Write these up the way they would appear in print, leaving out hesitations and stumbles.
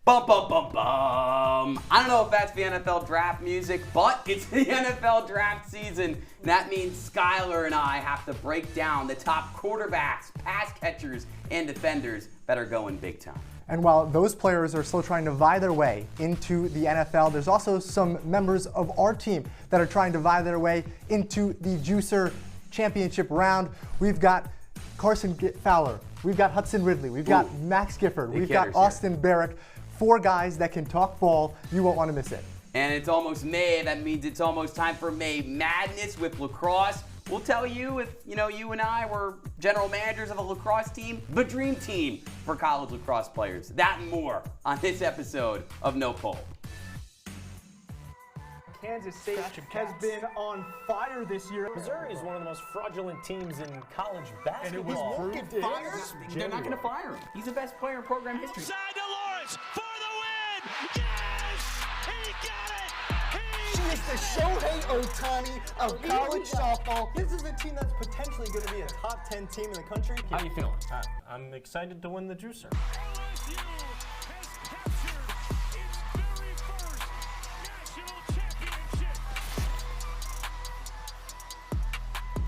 Bum, bum, bum, bum. I don't know if that's the NFL draft music, but it's the NFL draft season. And that means Skyler and I have to break down the top quarterbacks, pass catchers, and defenders that are going big time. And while those players are still trying to vie their way into the NFL, there's also some members of our team that are trying to vie their way into the Juicer Championship round. We've got Carson Fowler, we've got Hudson Ridley, we've got Max Gifford, we've got Austin Barach. 4 guys that can talk ball. You won't want to miss it. And it's almost May. That means it's almost time for May Madness with lacrosse. We'll tell you if, you and I were general managers of a lacrosse team, the dream team for college lacrosse players. That and more on this episode of No Pulp. Kansas State has been on fire this year. Missouri is one of the most fraudulent teams in college basketball. And it was proved They're not going to fire him. He's the best player in program history. Side to Lawrence for the win. Yes, he got it. She is the Shohei Ohtani of college softball. This is a team that's potentially going to be a top 10 team in the country. How you feeling? I'm excited to win the Juicer. LSU has captured its very first national championship.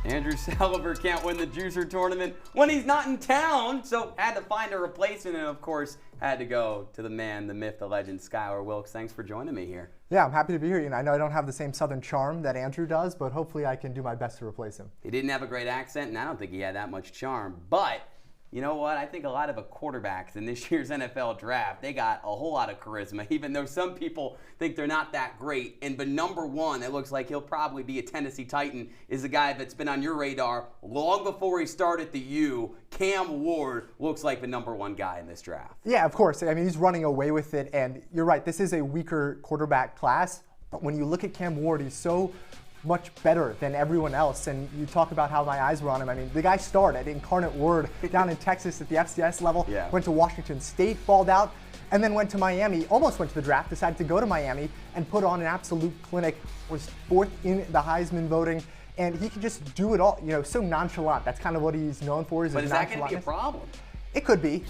Andrew Saliver can't win the Juicer tournament when he's not in town, so had to find a replacement, and of course had to go to the man, the myth, the legend, Skyler Wilkes. Thanks for joining me here. Yeah, I'm happy to be here. I know I don't have the same Southern charm that Andrew does, but hopefully I can do my best to replace him. He didn't have a great accent, and I don't think he had that much charm, but you know what? I think a lot of the quarterbacks in this year's NFL draft, they got a whole lot of charisma, even though some people think they're not that great. And the number one, it looks like he'll probably be a Tennessee Titan, is a guy that's been on your radar long before he started the U. Cam Ward looks like the number one guy in this draft. Yeah, of course. I mean, he's running away with it, and you're right, this is a weaker quarterback class, but when you look at Cam Ward, he's so much better than everyone else. And you talk about how my eyes were on him. I mean, the guy started at Incarnate Word down in Texas at the FCS level, went to Washington State, balled out, and then went to Miami, almost went to the draft, decided to go to Miami and put on an absolute clinic, was 4th in the Heisman voting, and he could just do it all, so nonchalant. That's kind of what he's known for. Is but is that going to be a problem? It could be,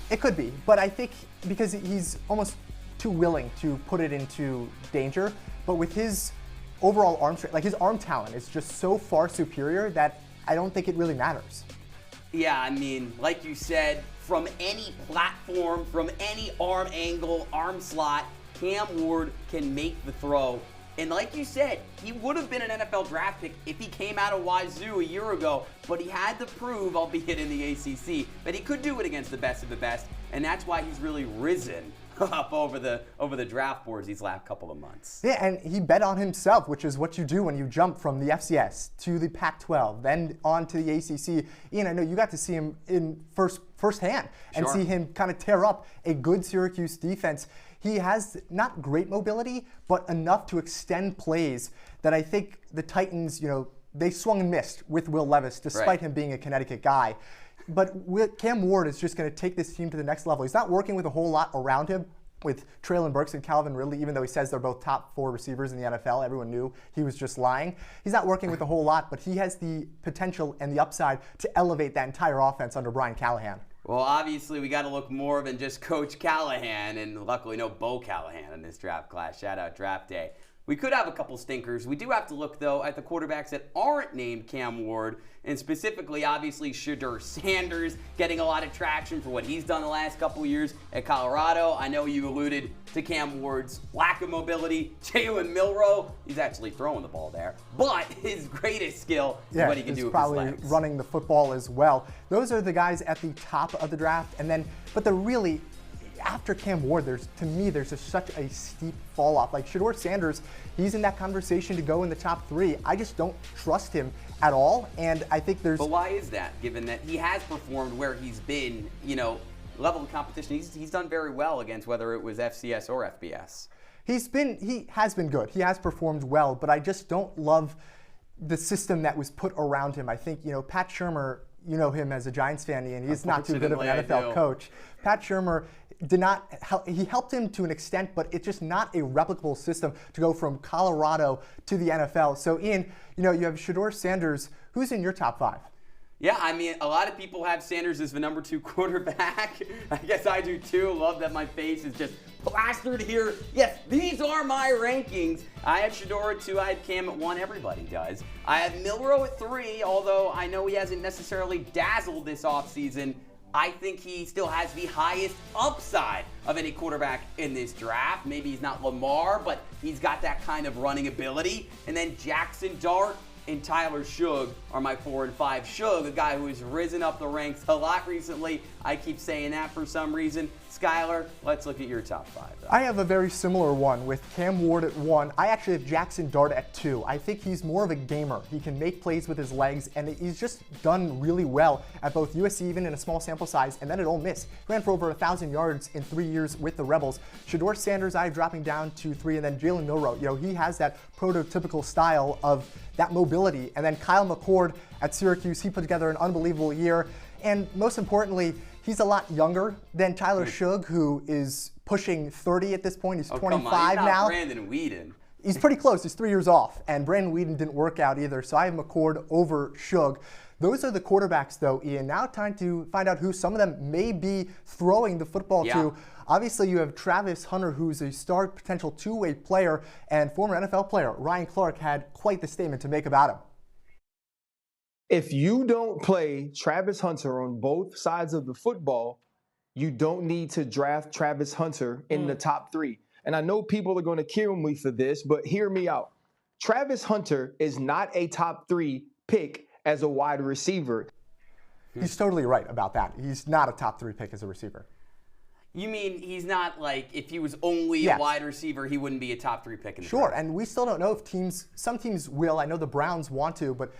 but I think because he's almost too willing to put it into danger, but with his overall arm strength, like his arm talent is just so far superior that I don't think it really matters. Yeah, I mean, like you said, from any platform, from any arm angle, arm slot, Cam Ward can make the throw. And like you said, he would have been an NFL draft pick if he came out of Wazoo a year ago, but he had to prove, albeit in the ACC, that he could do it against the best of the best, and that's why he's really risen up over the draft boards these last couple of months. Yeah, and he bet on himself, which is what you do when you jump from the FCS to the Pac-12, then on to the ACC. Ian, I know you got to see him in firsthand and see him kind of tear up a good Syracuse defense. He has not great mobility, but enough to extend plays that I think the Titans, they swung and missed with Will Levis, despite him being a Connecticut guy. But Cam Ward is just going to take this team to the next level. He's not working with a whole lot around him with Traylon Burks and Calvin Ridley, even though he says they're both top 4 receivers in the NFL. Everyone knew he was just lying. He's not working with a whole lot, but he has the potential and the upside to elevate that entire offense under Brian Callahan. Well, obviously, we got to look more than just Coach Callahan, and luckily no Bo Callahan in this draft class. Shout out Draft Day. We could have a couple stinkers. We do have to look, though, at the quarterbacks that aren't named Cam Ward, and specifically, obviously, Shedeur Sanders getting a lot of traction for what he's done the last couple of years at Colorado. I know you alluded to Cam Ward's lack of mobility. Jalen Milroe, he's actually throwing the ball there, but his greatest skill is what he can do with his legs. Probably running the football as well. Those are the guys at the top of the draft, but they're really, after Cam Ward, there's just such a steep fall off. Like Shedeur Sanders, he's in that conversation to go in the top 3. I just don't trust him at all, and I think there's. But why is that? Given that he has performed where he's been, level of competition, he's done very well against whether it was FCS or FBS. He has been good. He has performed well, but I just don't love the system that was put around him. I think Pat Shurmur. You know him as a Giants fan, and he's not too good of an NFL coach. Pat Shurmur he helped him to an extent, but it's just not a replicable system to go from Colorado to the NFL. So Ian, you have Shedeur Sanders, who's in your top 5? Yeah, I mean, a lot of people have Sanders as the number 2 quarterback. I guess I do too. Love that my face is just plastered here. Yes, these are my rankings. I have Shedeur at 2. I have Cam at 1. Everybody does. I have Milroe at 3, although I know he hasn't necessarily dazzled this offseason. I think he still has the highest upside of any quarterback in this draft. Maybe he's not Lamar, but he's got that kind of running ability. And then Jackson Dart and Tyler Shugg are my 4 and 5. Shugg, a guy who has risen up the ranks a lot recently. I keep saying that for some reason. Skyler, let's look at your top 5. Though. I have a very similar one with Cam Ward at 1. I actually have Jackson Dart at 2. I think he's more of a gamer. He can make plays with his legs, and he's just done really well at both USC, even in a small sample size, and then at Ole Miss. He ran for over 1,000 yards in 3 years with the Rebels. Shedeur Sanders, I have dropping down to 3, and then Jalen Milroe. He has that prototypical style of that mobility. And then Kyle McCord at Syracuse, he put together an unbelievable year. And most importantly, he's a lot younger than Tyler Shugg, who is pushing 30 at this point. He's 25 come on. He's not now. Brandon Weeden. He's pretty close. He's 3 years off. And Brandon Weeden didn't work out either. So I have McCord over Shugg. Those are the quarterbacks, though, Ian. Now time to find out who some of them may be throwing the football to. Obviously, you have Travis Hunter, who's a star potential two-way player, and former NFL player Ryan Clark had quite the statement to make about him. If you don't play Travis Hunter on both sides of the football, you don't need to draft Travis Hunter in the top 3. And I know people are going to kill me for this, but hear me out. Travis Hunter is not a top 3 pick as a wide receiver. He's totally right about that. He's not a top 3 pick as a receiver. You mean he's not like, if he was only a wide receiver, he wouldn't be a top 3 pick in the draft? And we still don't know if some teams will. I know the Browns want to, but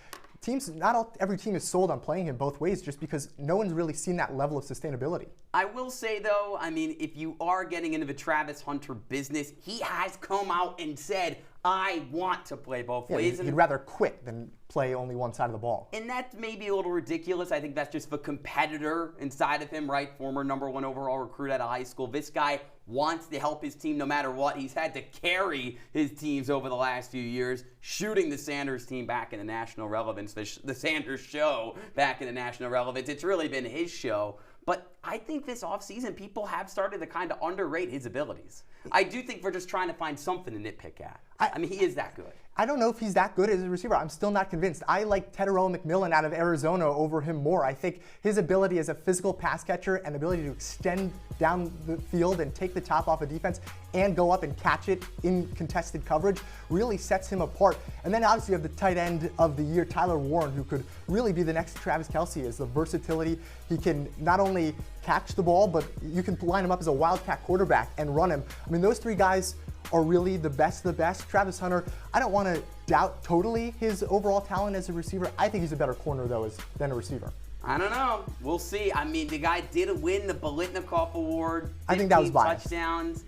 every team is sold on playing him both ways just because no one's really seen that level of sustainability. I will say, though, I mean, if you are getting into the Travis Hunter business, he has come out and said, I want to play both ways. He'd rather quit than play only one side of the ball. And that's maybe a little ridiculous. I think that's just the competitor inside of him, right? Former number 1 overall recruit out of high school. This guy wants to help his team no matter what. He's had to carry his teams over the last few years, shooting the Sanders team back into national relevance, the Sanders show back into national relevance. It's really been his show. But I think this offseason, people have started to kind of underrate his abilities. I do think we're just trying to find something to nitpick at. I mean, he is that good. I don't know if he's that good as a receiver. I'm still not convinced. I like Tedero McMillan out of Arizona over him more. I think his ability as a physical pass catcher and ability to extend down the field and take the top off a defense and go up and catch it in contested coverage really sets him apart. And then obviously you have the tight end of the year, Tyler Warren, who could really be the next Travis Kelce. Is the versatility. He can not only catch the ball, but you can line him up as a wildcat quarterback and run him. I mean, those 3 guys are really the best of the best. Travis Hunter, I don't want to doubt totally his overall talent as a receiver. I think he's a better corner, though, than a receiver. I don't know. We'll see. I mean, the guy did win the Bolitnikoff Award. I think that was biased. Touchdowns.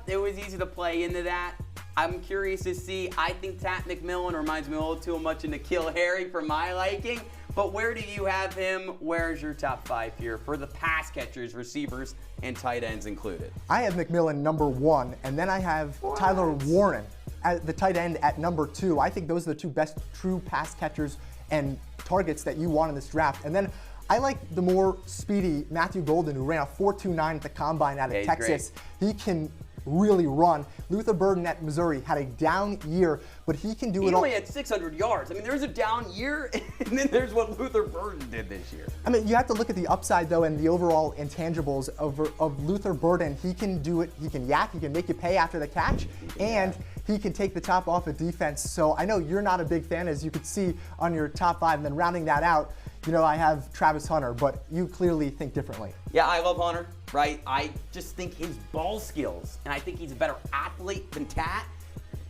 It was easy to play into that. I'm curious to see. I think Tat McMillan reminds me a little too much of N'Keal Harry for my liking. But where do you have him? Where's your top 5 here for the pass catchers, receivers, and tight ends included? I have McMillan number 1, and then I have Tyler Warren at the tight end at number 2. I think those are the 2 best true pass catchers and targets that you want in this draft. And then I like the more speedy Matthew Golden, who ran a 4.29 at the combine out of Texas. Great. He can really run. Luther Burden at Missouri had a down year, but he can do it all. He only had 600 yards. I mean, there's a down year, and then there's what Luther Burden did this year. I mean, you have to look at the upside, though, and the overall intangibles of Luther Burden. He can do it. He can yak. He can make you pay after the catch, and he can take the top off a defense. So I know you're not a big fan, as you could see on your top 5, and then rounding that out, I have Travis Hunter, but you clearly think differently. Yeah, I love Hunter, right? I just think his ball skills, and I think he's a better athlete than Tat.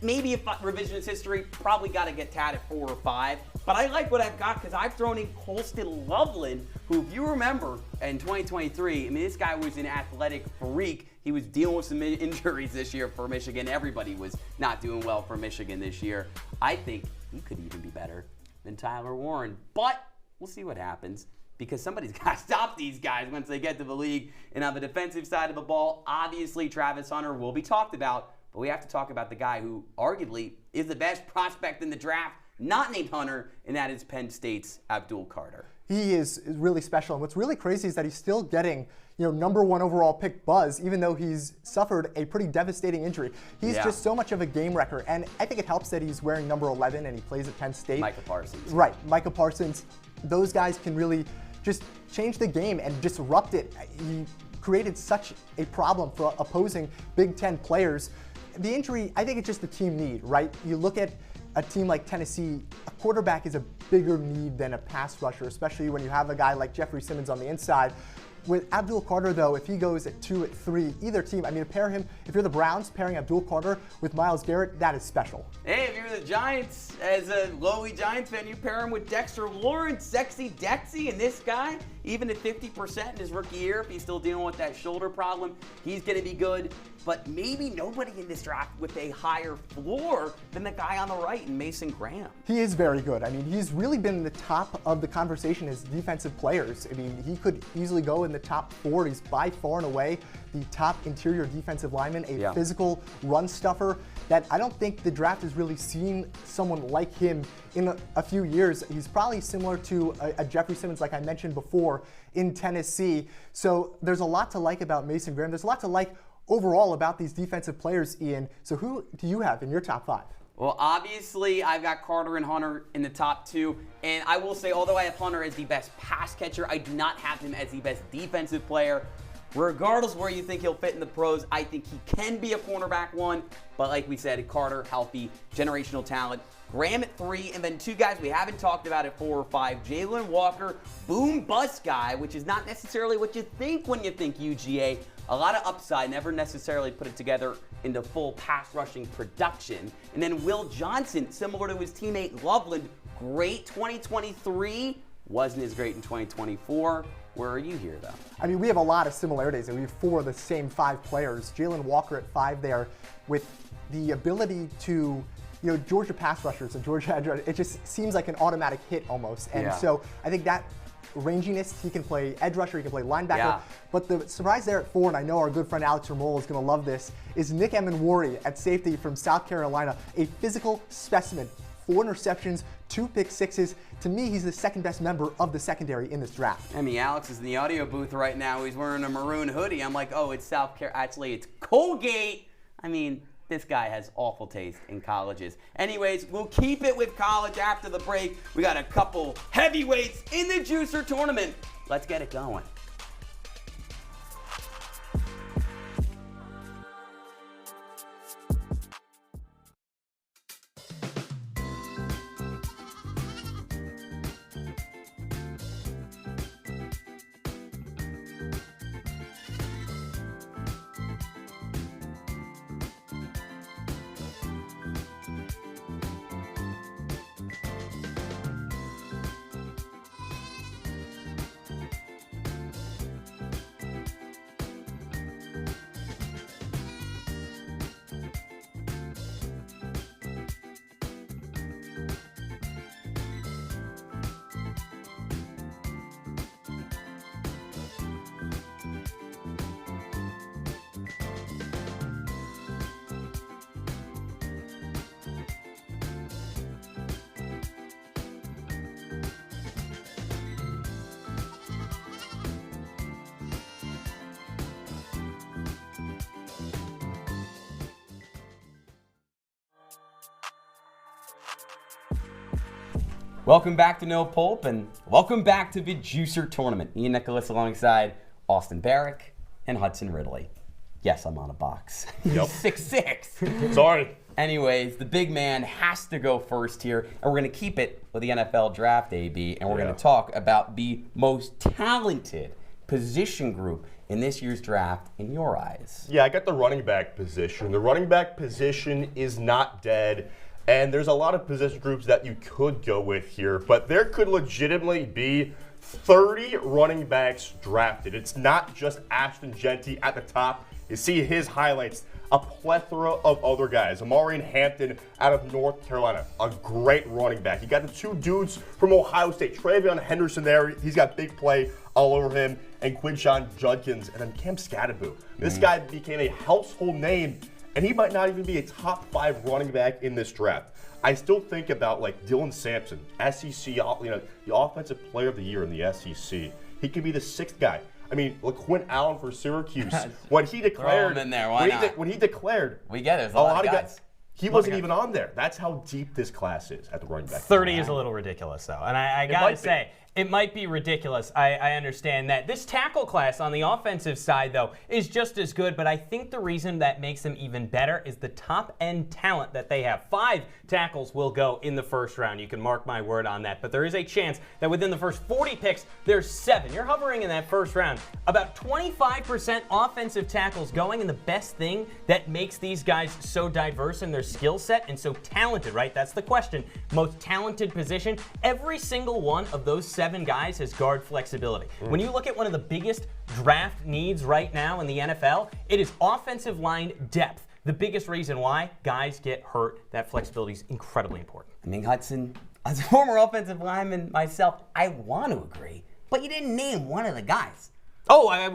Maybe if revisionist history, probably got to get Tat at 4 or 5. But I like what I've got because I've thrown in Colston Loveland, who, if you remember, in 2023, I mean, this guy was an athletic freak. He was dealing with some injuries this year for Michigan. Everybody was not doing well for Michigan this year. I think he could even be better than Tyler Warren. But we'll see what happens because somebody's got to stop these guys once they get to the league. And on the defensive side of the ball, obviously Travis Hunter will be talked about, but we have to talk about the guy who arguably is the best prospect in the draft not named Hunter, and that is Penn State's Abdul Carter. He is really special, and what's really crazy is that he's still getting number 1 overall pick buzz, even though he's suffered a pretty devastating injury. He's just so much of a game wrecker, and I think it helps that he's wearing number 11 and he plays at Penn State. Micah Parsons. Right, Micah Parsons. Those guys can really just change the game and disrupt it. He created such a problem for opposing Big Ten players. The injury, I think it's just a team need, right? You look at a team like Tennessee, a quarterback is a bigger need than a pass rusher, especially when you have a guy like Jeffrey Simmons on the inside. With Abdul Carter, though, if he goes at 2, at 3, either team, I mean, pair him, if you're the Browns, pairing Abdul Carter with Myles Garrett, that is special. Hey, if you're the Giants, as a lowly Giants fan, you pair him with Dexter Lawrence, sexy Dexy, and this guy, even at 50% in his rookie year, if he's still dealing with that shoulder problem, he's going to be good. But maybe nobody in this draft with a higher floor than the guy on the right, Mason Graham. He is very good. I mean, he's really been in the top of the conversation as defensive players. I mean, he could easily go in the top 4. He's by far and away the top interior defensive lineman, a physical run stuffer that I don't think the draft has really seen someone like him in a few years. He's probably similar to a Jeffrey Simmons, like I mentioned before, in Tennessee. So there's a lot to like about Mason Graham. There's a lot to like overall about these defensive players, Ian. So who do you have in your top 5? Well, obviously, I've got Carter and Hunter in the top 2. And I will say, although I have Hunter as the best pass catcher, I do not have him as the best defensive player. Regardless where you think he'll fit in the pros, I think he can be a cornerback 1. But like we said, Carter, healthy, generational talent. Graham at 3, and then 2 guys we haven't talked about at 4 or 5. Jalen Walker, boom bust guy, which is not necessarily what you think when you think UGA. A lot of upside, never necessarily put it together into full pass rushing production. And then Will Johnson, similar to his teammate Loveland, great 2023, wasn't as great in 2024. Where are you here, though? I mean, we have a lot of similarities, and we have 4 of the same 5 players. Jalen Walker at 5 there with the ability to, Georgia pass rushers and Georgia edge rushers, it just seems like an automatic hit almost. And so I think that ranginess, he can play edge rusher, he can play linebacker. But the surprise there at 4, and I know our good friend Alex Ramola is going to love this, is Nick Emenwari at safety from South Carolina, a physical specimen. 4 interceptions, 2 pick sixes. To me, he's the second best member of the secondary in this draft. I mean, Alex is in the audio booth right now. He's wearing a maroon hoodie. I'm like, oh, it's South Carolina. Actually, it's Colgate. I mean, this guy has awful taste in colleges. Anyways, we'll keep it with college after the break. We got a couple heavyweights in the Juicer tournament. Let's get it going. Welcome back to No Pulp, and welcome back to the Juicer Tournament. Ian Nicholas alongside Austin Barach and Hudson Ridley. Yes, I'm on a box. Yep. 6'6". Sorry. Anyways, the big man has to go first here, and we're going to keep it with the NFL draft, AB, and we're going to talk about the most talented position group in this year's draft in your eyes. Yeah, I got the running back position. The running back position is not dead. And there's a lot of position groups that you could go with here, but there could legitimately be 30 running backs drafted. It's not just Ashton Genty at the top. You see his highlights, a plethora of other guys. Amarian Hampton out of North Carolina, a great running back. You got the 2 dudes from Ohio State, Travion Henderson there. He's got big play all over him, and Quinshon Judkins, and then Cam Scadaboo. This guy became a household name, and he might not even be a top 5 running back in this draft. I still think about like Dylan Sampson, SEC, the offensive player of the year in the SEC. He could be the 6th guy. I mean, LaQuint Allen for Syracuse. When he declared, Throw him in there. Why not? When he declared, we get it. There's a lot of guys. He wasn't even on there. That's how deep this class is at the running back. 30 is a little ridiculous, though. And I got to say, it might be ridiculous. I understand that. This tackle class on the offensive side, though, is just as good. But I think the reason that makes them even better is the top-end talent that they have. 5 tackles will go in the first round. You can mark my word on that. But there is a chance that within the first 40 picks, there's 7. You're hovering in that first round. About 25% offensive tackles going. And the best thing that makes these guys so diverse in their skill set and so talented, right? That's the question. Most talented position. Every single one of those 7 guys has guard flexibility. When you look at one of the biggest draft needs right now in the NFL, it is offensive line depth. The biggest reason why guys get hurt, that flexibility is incredibly important. I mean, Hudson, as a former offensive lineman myself, I want to agree, but you didn't name one of the guys. Oh, I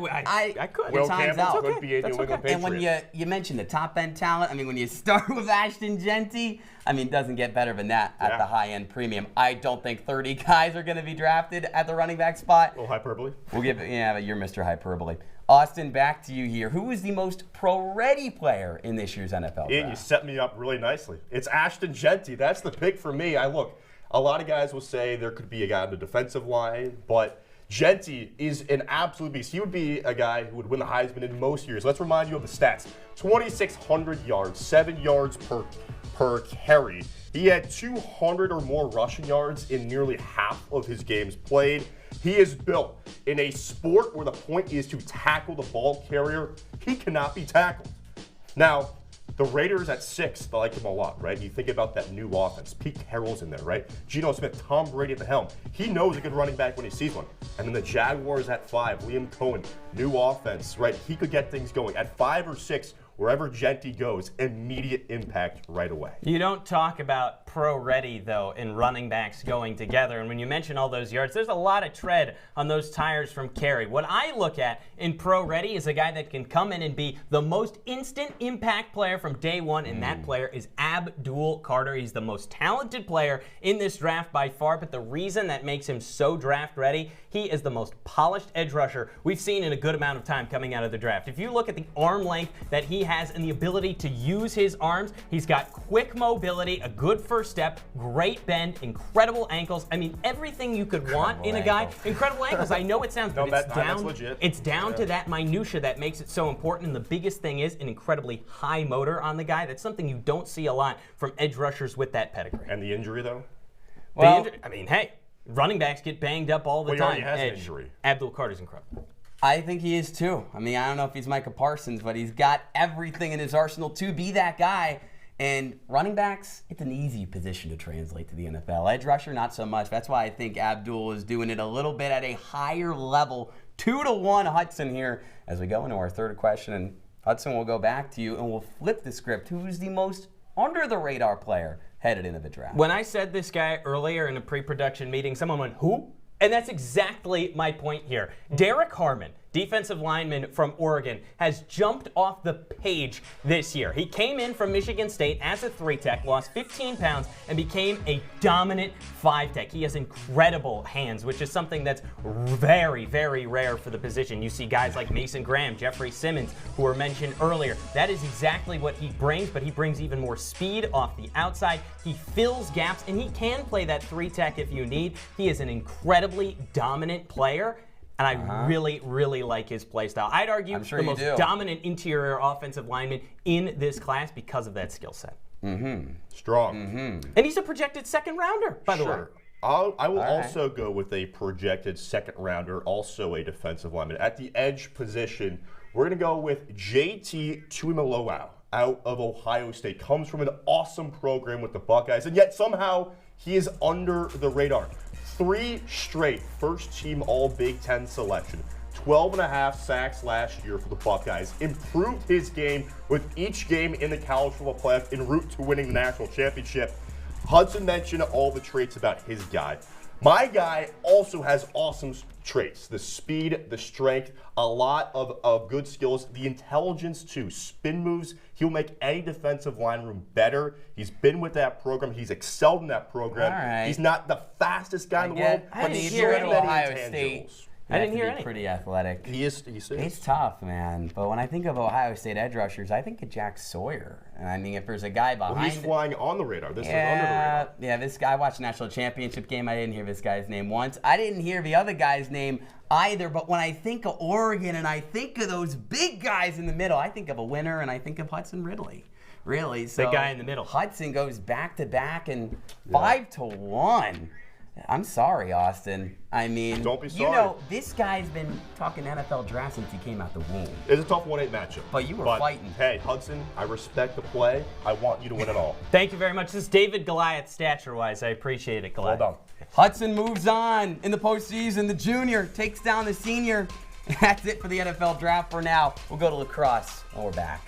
could. Will time's Campbell out. could be a New England Patriot. And when you mentioned the top-end talent, I mean, when you start with Ashton Genty, I mean, it doesn't get better than that at the high-end premium. I don't think 30 guys are going to be drafted at the running back spot. A little hyperbole. We'll give it, yeah, but you're Mr. Hyperbole. Austin, back to you here. Who is the most pro-ready player in this year's NFL draft? Ian, you set me up really nicely. It's Ashton Genty. That's the pick for me. Look, a lot of guys will say there could be a guy on the defensive line, but Genty is an absolute beast. He would be a guy who would win the Heisman in most years. Let's remind you of the stats. 2,600 yards, 7 yards per carry. He had 200 or more rushing yards in nearly half of his games played. He is built in a sport where the point is to tackle the ball carrier. He cannot be tackled. Now, the Raiders at 6, they like him a lot, right? You think about that new offense. Pete Carroll's in there, right? Geno Smith, Tom Brady at the helm. He knows a good running back when he sees one. And then the Jaguars at 5, Liam Cohen, new offense, right? He could get things going. At 5 or 6, wherever Genty goes, immediate impact right away. You don't talk about pro-ready, though, in running backs going together. And when you mention all those yards, there's a lot of tread on those tires from carry. What I look at in pro-ready is a guy that can come in and be the most instant impact player from day one, and that player is Abdul Carter. He's the most talented player in this draft by far, but the reason that makes him so draft-ready, he is the most polished edge rusher we've seen in a good amount of time coming out of the draft. If you look at the arm length that he has and the ability to use his arms, he's got quick mobility, a good first step, great bend, incredible ankles. I mean, everything you could want in a guy. Incredible ankles. I know it sounds, but it's down to that minutia that makes it so important. And the biggest thing is an incredibly high motor on the guy. That's something you don't see a lot from edge rushers with that pedigree. And the injury, though? Well, I mean, hey, running backs get banged up all the time. He has an injury. Abdul Carter's incredible. I think he is too. I mean, I don't know if he's Micah Parsons, but he's got everything in his arsenal to be that guy. And running backs, it's an easy position to translate to the NFL. Edge rusher, not so much. That's why I think Abdul is doing it a little bit at a higher level. 2-1 Hudson here as we go into our third question. And Hudson, will go back to you and we'll flip the script. Who is the most under-the-radar player headed into the draft? When I said this guy earlier in a pre-production meeting, someone went, who? And that's exactly my point here. Derek Harmon, defensive lineman from Oregon, has jumped off the page this year. He came in from Michigan State as a 3-tech, lost 15 pounds, and became a dominant 5-tech. He has incredible hands, which is something that's very, very rare for the position. You see guys like Mason Graham, Jeffrey Simmons, who were mentioned earlier. That is exactly what he brings, but he brings even more speed off the outside. He fills gaps, and he can play that 3-tech if you need. He is an incredibly dominant player. And I really, really like his play style. I'd argue the most dominant interior offensive lineman in this class because of that skill set. Strong. And he's a projected second rounder, by the way. I will also go with a projected second rounder, also a defensive lineman. At the edge position, we're going to go with JT Tuimoloau out of Ohio State. Comes from an awesome program with the Buckeyes, and yet somehow he is under the radar. 3 straight first-team All-Big Ten selection. 12.5 sacks last year for the Buckeyes. Improved his game with each game in the college football playoff en route to winning the national championship. Hudson mentioned all the traits about his guy. My guy also has awesome traits. The speed, the strength, a lot of good skills. The intelligence too. Spin moves. He'll make any defensive line room better. He's been with that program. He's excelled in that program. All right. He's not the fastest guy in the world, I but didn't he's hear so it. many Ohio intangibles. State. I didn't hear He has to be any. pretty athletic. He's tough, man. But when I think of Ohio State edge rushers, I think of Jack Sawyer. And I mean, if there's a guy behind, Well, he's flying on the radar. This is under the radar. yeah, this guy. I watched the national championship game. I didn't hear this guy's name once. I didn't hear the other guy's name either. But when I think of Oregon and I think of those big guys in the middle, I think of a winner and I think of Hudson Ridley. Really, so Big guy in the middle. Hudson goes back to back and 5-1. I'm sorry, Austin. I mean, Don't be You sorry. know, this guy's been talking NFL draft since he came out the womb. It's a tough 1-8 matchup. But you were fighting. Hey, Hudson, I respect the play. I want you to win it all. Thank you very much. This is David Goliath stature-wise. I appreciate it, Goliath. Well done. Hudson moves on in the postseason. The junior takes down the senior. That's it for the NFL draft for now. We'll go to lacrosse when we're back.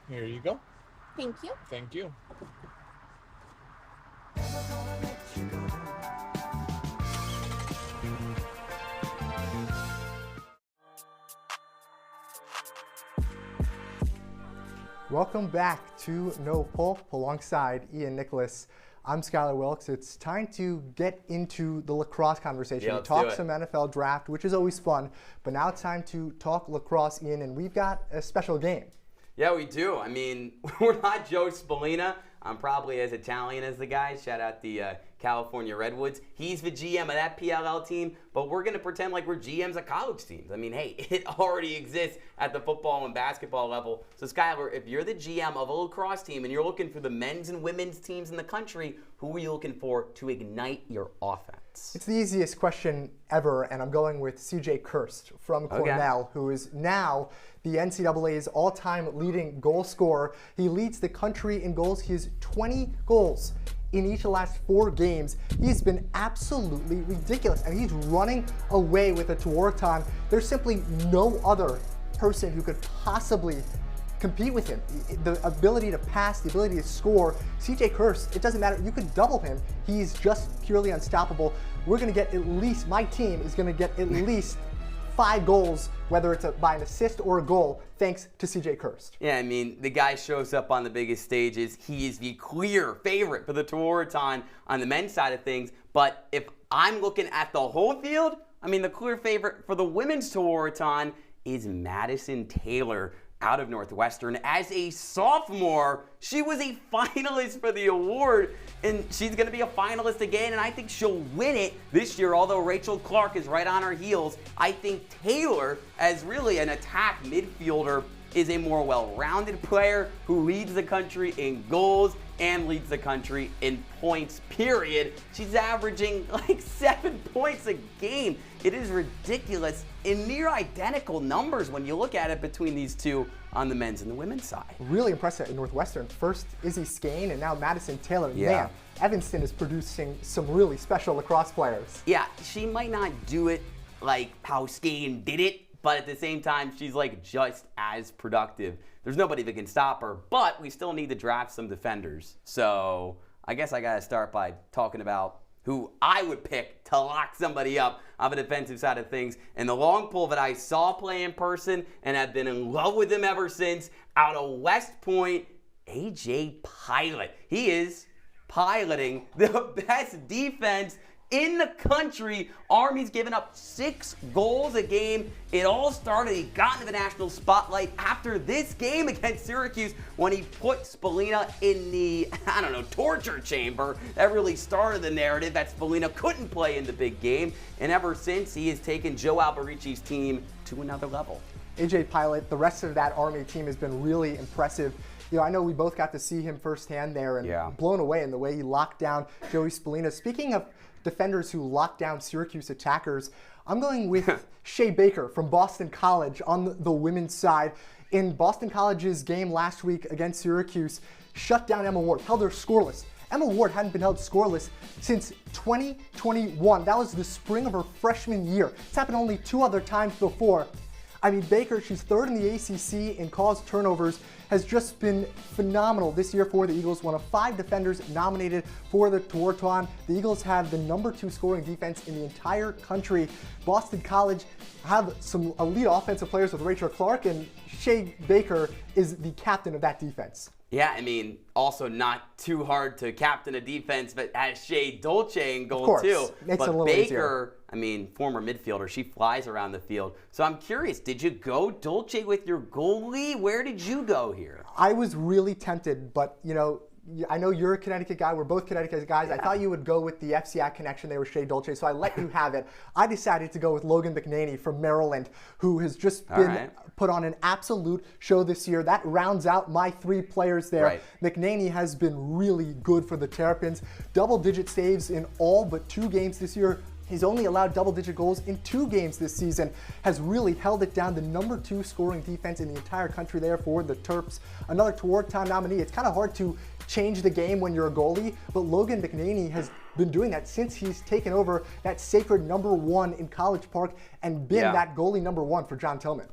Here you go. Thank you. Thank you. Welcome back to No Pulp alongside Ian Nicholas. I'm Skyler Wilkes. It's time to get into the lacrosse conversation. Yeah, We let's talk do it. some NFL draft, which is always fun, but now it's time to talk lacrosse, Ian, and we've got a special game. Yeah, we do. I mean, we're not Joe Spallina. I'm probably as Italian as the guy. Shout out the California Redwoods. He's the GM of that PLL team, but we're going to pretend like we're GMs of college teams. I mean, hey, it already exists at the football and basketball level. So, Skyler, if you're the GM of a lacrosse team and you're looking for the men's and women's teams in the country, who are you looking for to ignite your offense? It's the easiest question ever, and I'm going with CJ Kirst from Cornell, who is now the NCAA's all-time leading goal scorer. He leads the country in goals. He has 20 goals in each of the last 4 games. He's been absolutely ridiculous, and he's running away with a Tewaaraton. There's simply no other person who could possibly compete with him. The ability to pass, the ability to score. CJ Kirst, it doesn't matter. You could double him. He's just purely unstoppable. We're going to get at least, my team is going to get at least 5 goals, whether it's by an assist or a goal, thanks to CJ Kirst. Yeah, I mean, the guy shows up on the biggest stages. He is the clear favorite for the Tewaaraton on the men's side of things. But if I'm looking at the whole field, I mean, the clear favorite for the women's Tewaaraton is Madison Taylor out of Northwestern. As a sophomore, she was a finalist for the award, and she's going to be a finalist again, and I think she'll win it this year, although Rachel Clark is right on her heels. I think Taylor, as really an attack midfielder, is a more well-rounded player who leads the country in goals and leads the country in points, period. She's averaging like 7 points a game. It is ridiculous in near identical numbers when you look at it between these two on the men's and the women's side. Really impressive in Northwestern. First Izzy Skane and now Madison Taylor. Yeah. Man, Evanston is producing some really special lacrosse players. Yeah, she might not do it like how Skane did it, but at the same time, she's like just as productive. There's nobody that can stop her, but we still need to draft some defenders. So I guess I got to start by talking about who I would pick to lock somebody up on the defensive side of things. And the long pull that I saw play in person and have been in love with him ever since, out of West Point, AJ Pilot. He is piloting the best defense in the country. Army's given up 6 goals a game. It all started, he got into the national spotlight after this game against Syracuse when he put Spallina in the, torture chamber. That really started the narrative that Spallina couldn't play in the big game. And ever since, he has taken Joe Alberici's team to another level. AJ Pilot, the rest of that Army team has been really impressive. I know we both got to see him firsthand there and blown away in the way he locked down Joey Spallina. Speaking of defenders who locked down Syracuse attackers, I'm going with Shea Baker from Boston College on the women's side. In Boston College's game last week against Syracuse, shut down Emma Ward, held her scoreless. Emma Ward hadn't been held scoreless since 2021. That was the spring of her freshman year. It's happened only 2 other times before. Baker, she's 3rd in the ACC in caused turnovers, has just been phenomenal this year for the Eagles. One of 5 defenders nominated for the Tewaaraton. The Eagles have the #2 scoring defense in the entire country. Boston College have some elite offensive players with Rachel Clark, and Shea Baker is the captain of that defense. Yeah, also not too hard to captain a defense, but has Shea Dolce in goal of course. too. Makes but it a little Baker, easier. Former midfielder, she flies around the field. So I'm curious, did you go Dolce with your goalie? Where did you go here? I was really tempted, but I know you're a Connecticut guy. We're both Connecticut guys. I thought you would go with the FCI connection there with Shea Dolce, so I let you have it. I decided to go with Logan McGahan from Maryland, who has just been put on an absolute show this year. That rounds out my 3 players there. Right. McGahan has been really good for the Terrapins. Double-digit saves in all but 2 games this year. He's only allowed double-digit goals in 2 games this season, has really held it down, the #2 scoring defense in the entire country there for the Terps. Another Tewaaraton nominee. It's kind of hard to change the game when you're a goalie, but Logan McGahan has been doing that since he's taken over that sacred #1 in College Park and been that goalie #1 for John Tillman.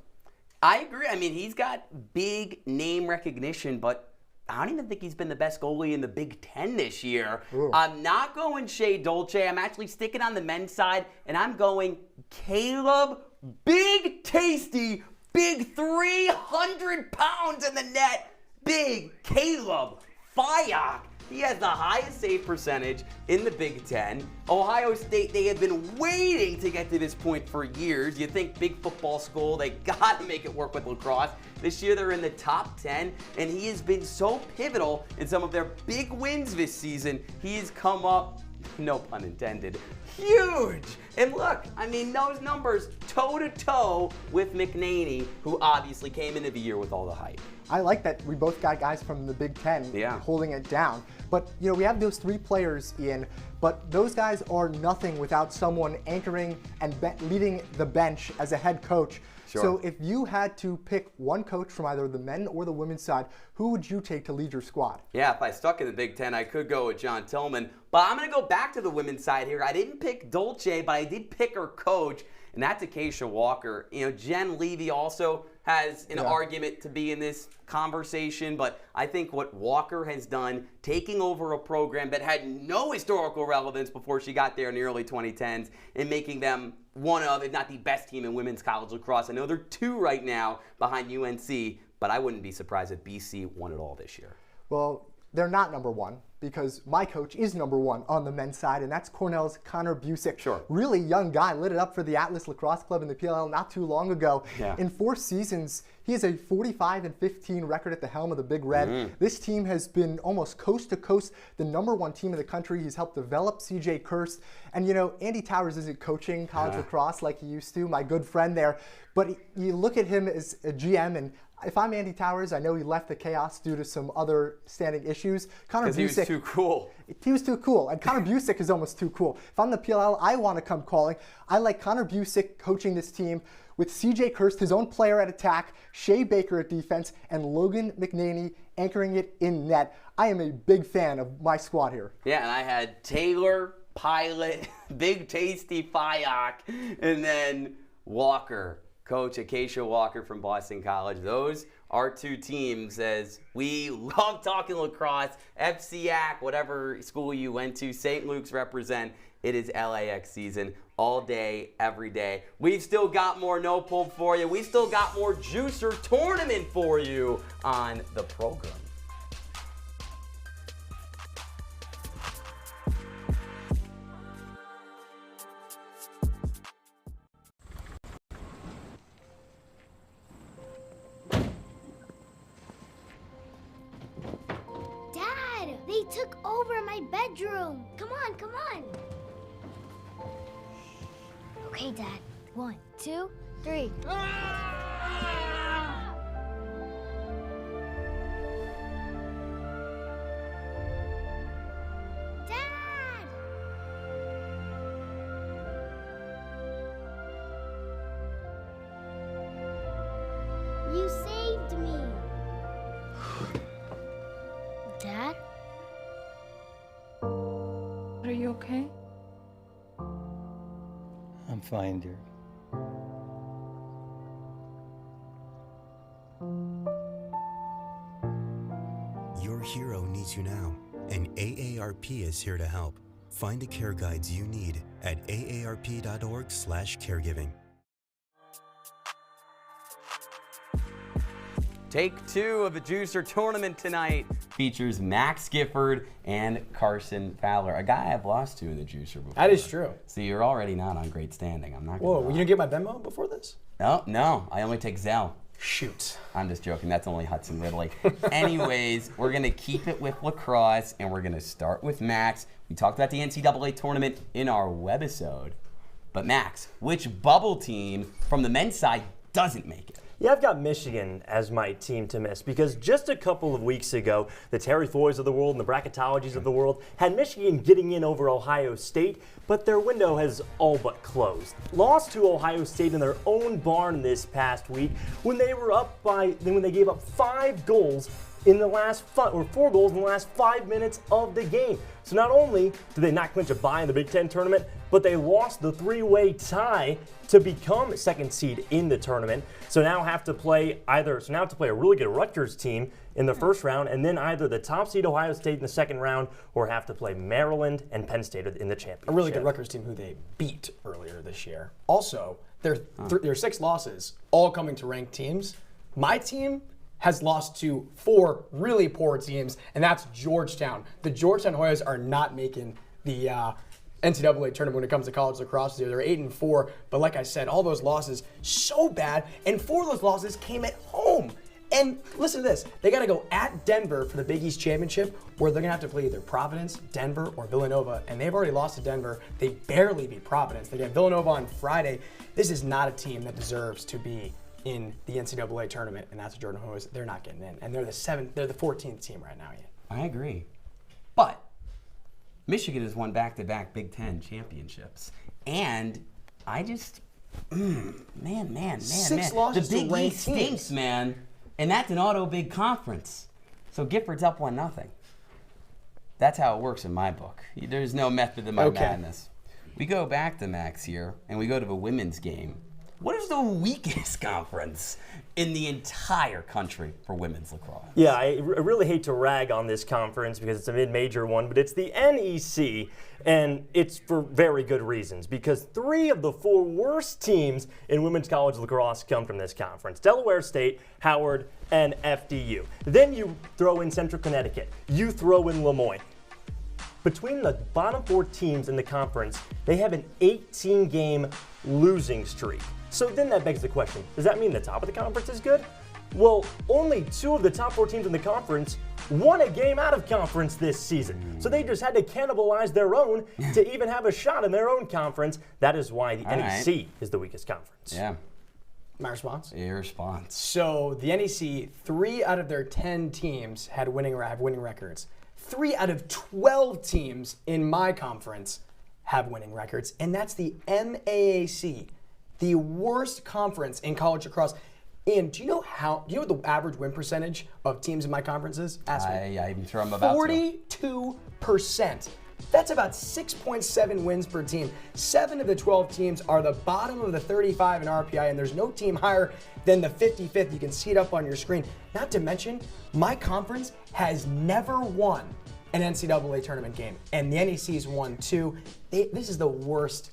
I agree. He's got big name recognition, but I don't even think he's been the best goalie in the Big Ten this year. Ooh. I'm not going Shea Dolce. I'm actually sticking on the men's side, and I'm going Caleb Big Tasty, big 300 pounds in the net, big Caleb Fayok. He has the highest save percentage in the Big Ten. Ohio State, they have been waiting to get to this point for years. You think big football school, they got to make it work with lacrosse. This year they're in the top 10, and he has been so pivotal in some of their big wins this season. He has come up, no pun intended, huge. And look, those numbers toe-to-toe with McGahan, who obviously came into the year with all the hype. I like that we both got guys from the Big Ten holding it down. But, we have those 3 players, Ian, but those guys are nothing without someone anchoring and leading the bench as a head coach. Sure. So if you had to pick one coach from either the men or the women's side, who would you take to lead your squad? Yeah, if I stuck in the Big Ten, I could go with John Tillman. But I'm going to go back to the women's side here. I didn't pick Dolce, but I did pick her coach, and that's Acacia Walker. Jen Levy also has an argument to be in this conversation, but I think what Walker has done, taking over a program that had no historical relevance before she got there in the early 2010s, and making them one of, if not the best team in women's college lacrosse. I know they're 2 right now behind UNC, but I wouldn't be surprised if BC won it all this year. Well, they're not #1 because my coach is #1 on the men's side, and that's Cornell's Connor Busick. Sure. Really young guy, lit it up for the Atlas Lacrosse Club in the PLL not too long ago. Yeah. In 4 seasons, he has a 45-15 record at the helm of the Big Red. This team has been almost coast to coast the #1 team in the country. He's helped develop CJ Kirst. And Andy Towers isn't coaching college lacrosse like he used to, my good friend there. But you look at him as a GM, and if I'm Andy Towers, I know he left the chaos due to some other standing issues. Because he was too cool. He was too cool, and Connor Busick is almost too cool. If I'm the PLL, I want to come calling. I like Connor Busick coaching this team with CJ Kirst, his own player at attack, Shea Baker at defense, and Logan McGahan anchoring it in net. I am a big fan of my squad here. Yeah, and I had Taylor, Pilot, Big Tasty Fayok, and then Walker. Coach Acacia Walker from Boston College. Those are 2 teams, as we love talking lacrosse, FCAC, whatever school you went to, St. Luke's represent. It is LAX season all day, every day. We've still got more No Pulp for you. We've still got more Juicer Tournament for you on the program. my bedroom. Come on, come on. Okay, Dad. 1, 2, 3. Dad! You saved me. Dad? Are you okay? I'm fine, dear. Your hero needs you now, and AARP is here to help. Find the care guides you need at aarp.org/caregiving. Take 2 of the Juicer tournament tonight features Max Gifford and Carson Fowler, a guy I've lost to in the Juicer before. That is true. So you're already not on great standing. I'm not gonna Whoa, lie. you didn't get my Venmo before this? No, I only take Zelle. Shoot. I'm just joking. That's only Hudson, Ridley. Anyways, we're going to keep it with lacrosse, and we're going to start with Max. We talked about the NCAA tournament in our webisode. But Max, which bubble team from the men's side doesn't make it? Yeah, I've got Michigan as my team to miss because just a couple of weeks ago, the Terry Foys of the world and the bracketologies of the world had Michigan getting in over Ohio State, but their window has all but closed. Lost to Ohio State in their own barn this past week when they gave up 5 goals in the last 4 goals in the last 5 minutes of the game. So not only did they not clinch a bye in the Big Ten tournament, but they lost the 3-way tie to become second seed in the tournament. So now have to play a really good Rutgers team in the first round, and then either the top seed Ohio State in the second round, or have to play Maryland and Penn State in the championship. A really good Rutgers team who they beat earlier this year. Also, their 6 losses, all coming to ranked teams. My team has lost to 4 really poor teams, and that's Georgetown. The Georgetown Hoyas are not making the NCAA tournament when it comes to college lacrosse. They're 8-4, but like I said, all those losses so bad, and 4 of those losses came at home. And listen to this, they got to go at Denver for the Big East Championship, where they're going to have to play either Providence, Denver, or Villanova, and they've already lost to Denver. They barely beat Providence. They get Villanova on Friday. This is not a team that deserves to be in the NCAA tournament, and that's the Jordan Hoyas. They're not getting in, and they're the 14th team right now, Ian. I agree. But Michigan has won back-to-back Big Ten championships. And I just, man. 6 losses the Big to East stinks, man. And that's an auto big conference. So Gifford's up 1-0. That's how it works in my book. There's no method in my madness. We go back to Max here, and we go to the women's game. What is the weakest conference in the entire country for women's lacrosse? Yeah, I really hate to rag on this conference because it's a mid-major one, but it's the NEC, and it's for very good reasons because 3 of the 4 worst teams in women's college lacrosse come from this conference: Delaware State, Howard, and FDU. Then you throw in Central Connecticut. You throw in Lemoyne. Between the bottom 4 teams in the conference, they have an 18-game losing streak. So then that begs the question, does that mean the top of the conference is good? Well, only 2 of the top 4 teams in the conference won a game out of conference this season. So they just had to cannibalize their own to even have a shot in their own conference. That is why the NEC is the weakest conference. Yeah. My response? Your response. So the NEC, 3 out of their 10 teams have winning records. 3 out of 12 teams in my conference have winning records, and that's the MAAC, the worst conference in college lacrosse. And do you know what the average win percentage of teams in my conference is? Ask me. I'm sure I'm about 42%. That's about 6.7 wins per team. 7 of the 12 teams are the bottom of the 35 in RPI, and there's no team higher than the 55th. You can see it up on your screen. Not to mention, my conference has never won an NCAA tournament game, and the NEC's won 2. This is the worst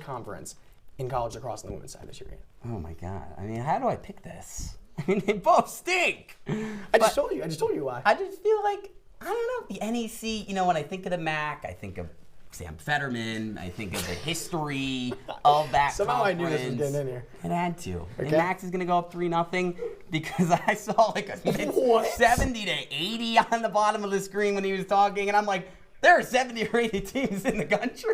conference in college lacrosse on the women's side this year. Oh my God! I mean, how do I pick this? I mean, they both stink. I just told you why. I just feel like, I don't know, the NEC, when I think of the MAC, I think of Sam Fetterman, I think of the history of that Somehow conference. I knew this was getting in here. It had to. Okay. And Max is going to go up 3-0 because I saw like a 70 to 80 on the bottom of the screen when he was talking, and I'm like, There are 70 or 80 teams in the country.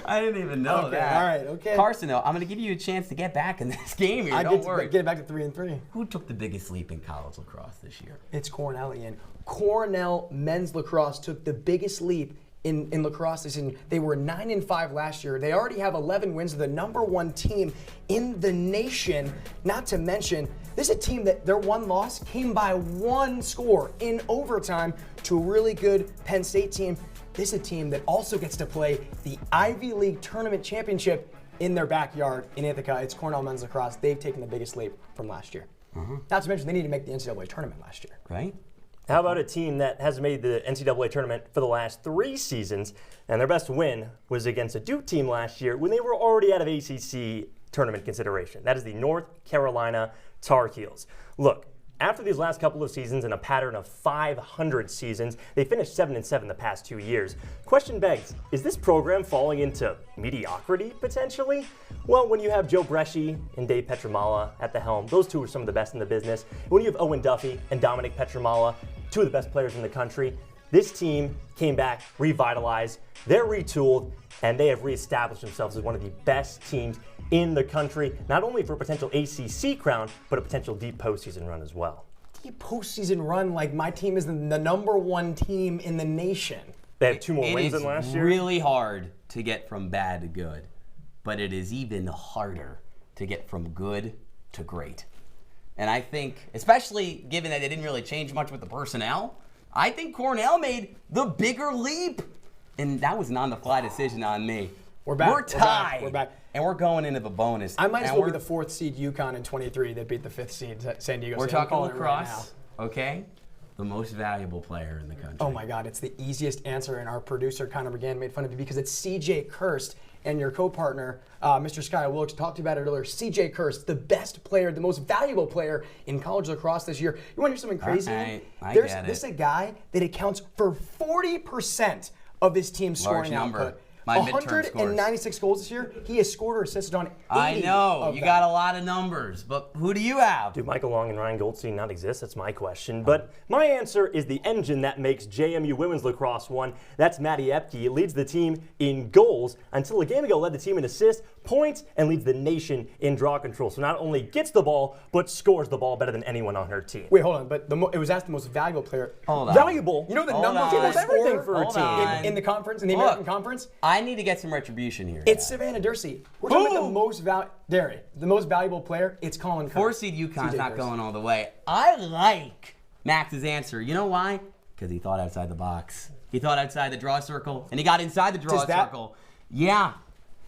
I didn't even know that. All right, okay. Carson, though, I'm going to give you a chance to get back in this game here. Don't worry. Get it back to 3-3. Who took the biggest leap in college lacrosse this year? It's Cornell, Ian. Cornell men's lacrosse took the biggest leap in lacrosse this season. They were 9-5 last year. They already have 11 wins. They're the #1 team in the nation. Not to mention, this is a team that their one loss came by 1 score in overtime to a really good Penn State team. This is a team that also gets to play the Ivy League Tournament Championship in their backyard in Ithaca. It's Cornell men's lacrosse. They've taken the biggest leap from last year. Not to mention, they need to make the NCAA tournament last year. Right? How about a team that has made the NCAA tournament for the last 3 seasons, and their best win was against a Duke team last year when they were already out of ACC tournament consideration. That is the North Carolina Tar Heels. Look, after these last couple of seasons and a pattern of 500 seasons, they finished 7-7 the past 2 years. Question begs, is this program falling into mediocrity potentially? Well, when you have Joe Bresci and Dave Petramala at the helm, those two are some of the best in the business. When you have Owen Duffy and Dominic Petramala, 2 of the best players in the country, this team came back, revitalized, they're retooled, and they have reestablished themselves as one of the best teams in the country, not only for a potential ACC crown, but a potential deep postseason run as well. Deep postseason run, like my team is the #1 team in the nation. They have 2 more wins than last year. It's really hard to get from bad to good, but it is even harder to get from good to great. And I think, especially given that they didn't really change much with the personnel, I think Cornell made the bigger leap. And that was an on-the-fly decision on me. We're back. We're tied. We're back. And we're going into the bonus. I might as well be the 4th seed UConn in 23 that beat the 5th seed San Diego We're State. talking lacrosse, okay? The most valuable player in the country. Oh my God, it's the easiest answer, and our producer Connor McGahan made fun of me because it's CJ Kirst, and your co-partner, Mr. Skyler Wilkes, talked about it earlier. CJ Kirst, the best player, the most valuable player in college lacrosse this year. You want to hear something crazy? This is a guy that accounts for 40% of his team's scoring output. 196 goals this year. He has scored or assisted on 80 I know. of You them. got a lot of numbers, but who do you have? Do Michael Long and Ryan Goldstein not exist? That's my question. But my answer is the engine that makes JMU women's lacrosse one. That's Maddie Epke. Leads the team in goals. Until a game ago, led the team in assists, points, and leads the nation in draw control. So not only gets the ball, but scores the ball better than anyone on her team. Wait, hold on. But it was asked the most valuable player. Hold on. Valuable? You know the Hold number on. one Everything for a Hold team. on. in the conference, in the Look, American Conference? I need to get some retribution here. It's Savannah Dursey. We're talking about the most valuable player. It's Colin Kirk. 4-seed UConn's not going all the way. I like Max's answer. You know why? Because he thought outside the box. He thought outside the draw circle, and he got inside the draw circle. Yeah.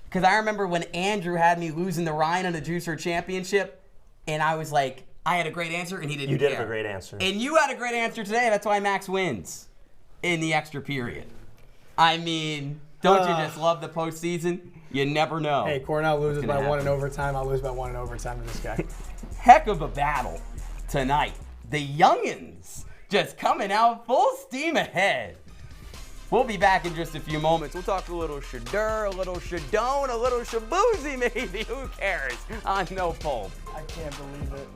Because I remember when Andrew had me losing to Ryan in the Juicer Championship, and I was like, I had a great answer, and he didn't care. You did have a great answer. And you had a great answer today. That's why Max wins in the extra period. I mean, don't you just love the postseason? You never know. Hey, Cornell loses by happen. 1 in overtime. I'll lose by 1 in overtime to this guy. Heck of a battle tonight. The youngins just coming out full steam ahead. We'll be back in just a few moments. We'll talk a little Shadur, a little Shadone, a little Shabuzi maybe. Who cares? On No Pulp. I can't believe it.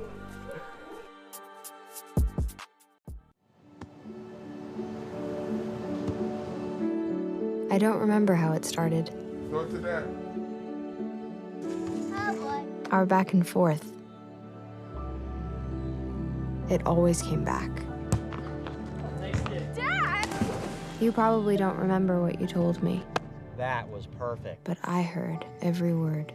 I don't remember how it started. Go to that. Our back and forth. It always came back. Dad! You probably don't remember what you told me, That was perfect. but I heard every word.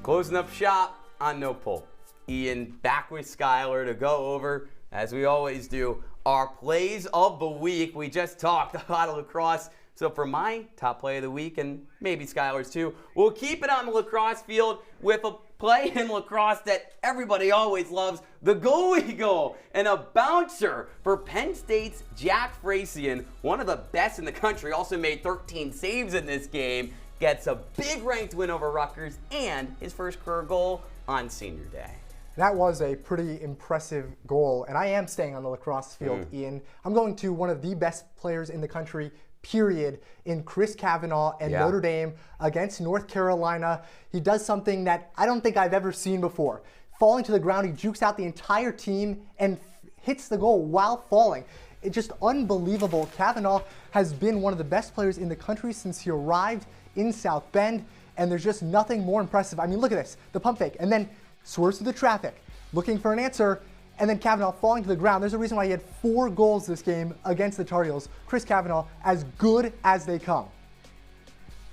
Closing up shop on No Pulp. Ian back with Skyler to go over, as we always do, our plays of the week. We just talked a lot of lacrosse. So for my top play of the week, and maybe Skyler's too, we'll keep it on the lacrosse field with a play in lacrosse that everybody always loves, the goalie goal. And a bouncer for Penn State's Jack Frasian, one of the best in the country, also made 13 saves in this game, gets a big ranked win over Rutgers and his first career goal on senior day. That was a pretty impressive goal, and I am staying on the lacrosse field, Ian. I'm going to one of the best players in the country, period, in Chris Kavanaugh and Notre Dame against North Carolina. He does something that I don't think I've ever seen before. Falling to the ground, he jukes out the entire team and hits the goal while falling. It's just unbelievable. Kavanaugh has been one of the best players in the country since he arrived in South Bend, and there's just nothing more impressive. I mean, look at this, the pump fake, and then swerves through the traffic, looking for an answer, and then Kavanaugh falling to the ground. There's a reason why he had 4 goals this game against the Tar Heels. Chris Kavanaugh, as good as they come.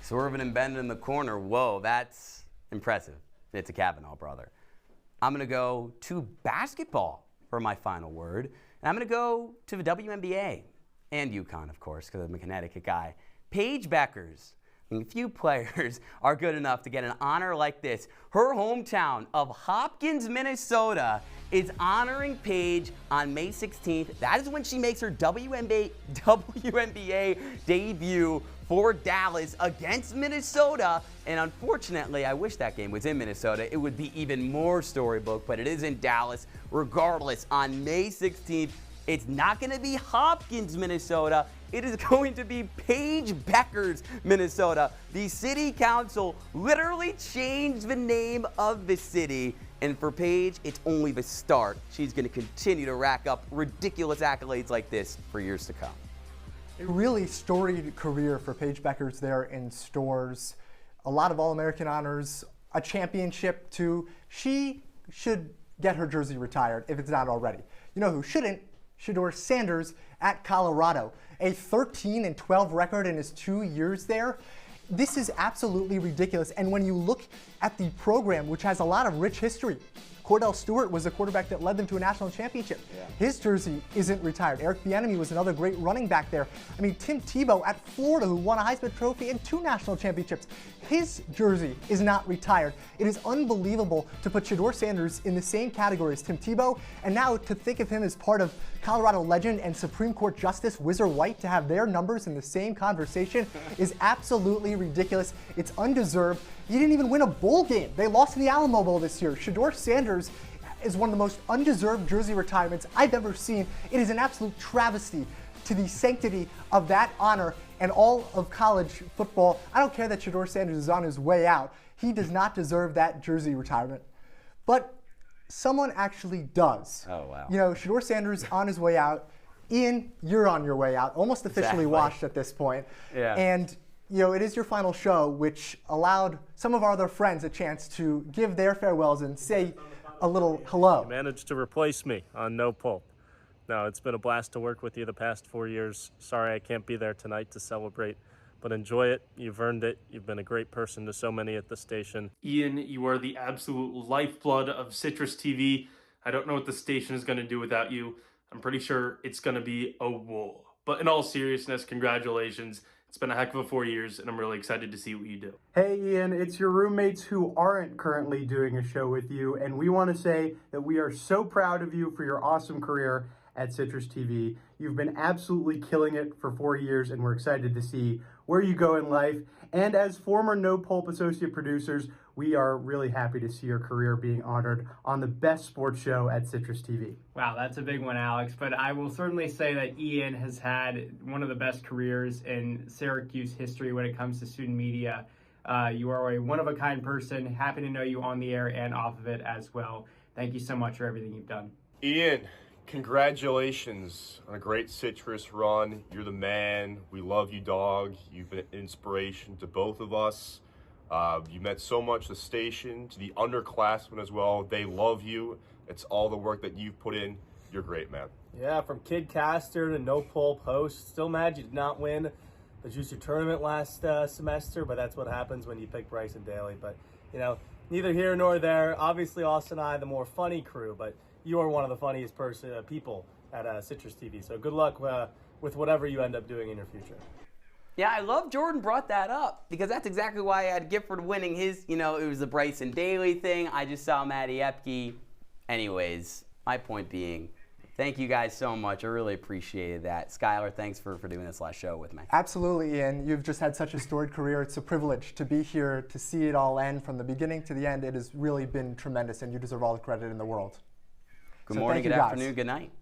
Swerving and bending in the corner. Whoa, that's impressive. It's a Kavanaugh brother. I'm going to go to basketball for my final word. And I'm going to go to the WNBA and UConn, of course, because I'm a Connecticut guy. Paige Bueckers. I mean, few players are good enough to get an honor like this. Her hometown of Hopkins, Minnesota is honoring Paige on May 16th. That is when she makes her WNBA debut for Dallas against Minnesota. And unfortunately, I wish that game was in Minnesota. It would be even more storybook, but it is in Dallas. Regardless, on May 16th, it's not going to be Hopkins, Minnesota. It is going to be Paige Bueckers, Minnesota. The city council literally changed the name of the city. And for Paige, it's only the start. She's going to continue to rack up ridiculous accolades like this for years to come. A really storied career for Paige Bueckers there in Stores. A lot of All-American honors, a championship too. She should get her jersey retired if it's not already. You know who shouldn't? Shedeur Sanders at Colorado. A 13-12 record in his 2 years there. This is absolutely ridiculous. And when you look at the program, which has a lot of rich history, Cordell Stewart was the quarterback that led them to a national championship. His jersey isn't retired. Eric Bieniemy was another great running back there. I mean, Tim Tebow at Florida, who won a Heisman Trophy and 2 national championships. His jersey is not retired. It is unbelievable to put Shedeur Sanders in the same category as Tim Tebow, and now to think of him as part of Colorado legend and Supreme Court Justice Whizzer White, to have their numbers in the same conversation is absolutely ridiculous. It's undeserved. He didn't even win a bowl game. They lost in the Alamo Bowl this year. Shedeur Sanders is one of the most undeserved jersey retirements I've ever seen. It is an absolute travesty to the sanctity of that honor and all of college football. I don't care that Shedeur Sanders is on his way out. He does not deserve that jersey retirement. But someone actually does. Oh, wow. You know, Shedeur Sanders on his way out. Ian, you're on your way out. Almost officially washed at this point. Yeah. And you know, it is your final show, which allowed some of our other friends a chance to give their farewells and say a little hello. You managed to replace me on No Pulp. No, it's been a blast to work with you the past 4 years. Sorry I can't be there tonight to celebrate, but enjoy it. You've earned it. You've been a great person to so many at the station. Ian, you are the absolute lifeblood of Citrus TV. I don't know what the station is going to do without you. I'm pretty sure it's going to be a war. But in all seriousness, congratulations. It's been a heck of a 4 years, and I'm really excited to see what you do. Hey Ian, it's your roommates who aren't currently doing a show with you, and we want to say that we are so proud of you for your awesome career at Citrus TV. You've been absolutely killing it for 4 years, and we're excited to see where you go in life. And as former No Pulp associate producers, we are really happy to see your career being honored on the best sports show at Citrus TV. Wow, that's a big one, Alex. But I will certainly say that Ian has had one of the best careers in Syracuse history when it comes to student media. You are a one-of-a-kind person. Happy to know you on the air and off of it as well. Thank you so much for everything you've done. Ian, congratulations on a great Citrus run. You're the man. We love you, dog. You've been an inspiration to both of us. You meant so much to the station, to the underclassmen as well. They love you. It's all the work that you've put in. You're great, man. Yeah, from kid caster to No Pulp host. Still mad you did not win the Juicer tournament last semester, but that's what happens when you pick Bryson Daly. But, you know, neither here nor there. Obviously, Austin and I, the more funny crew, but you are one of the funniest people at Citrus TV. So good luck with whatever you end up doing in your future. Yeah, I love Jordan brought that up because that's exactly why I had Gifford winning his, it was the Bryson Daly thing. I just saw Matty Epke. Anyways, my point being, thank you guys so much. I really appreciated that. Skyler, thanks for doing this last show with me. Absolutely, Ian. You've just had such a storied career. It's a privilege to be here, to see it all end from the beginning to the end. It has really been tremendous, and you deserve all the credit in the world. Good morning, good afternoon, good night.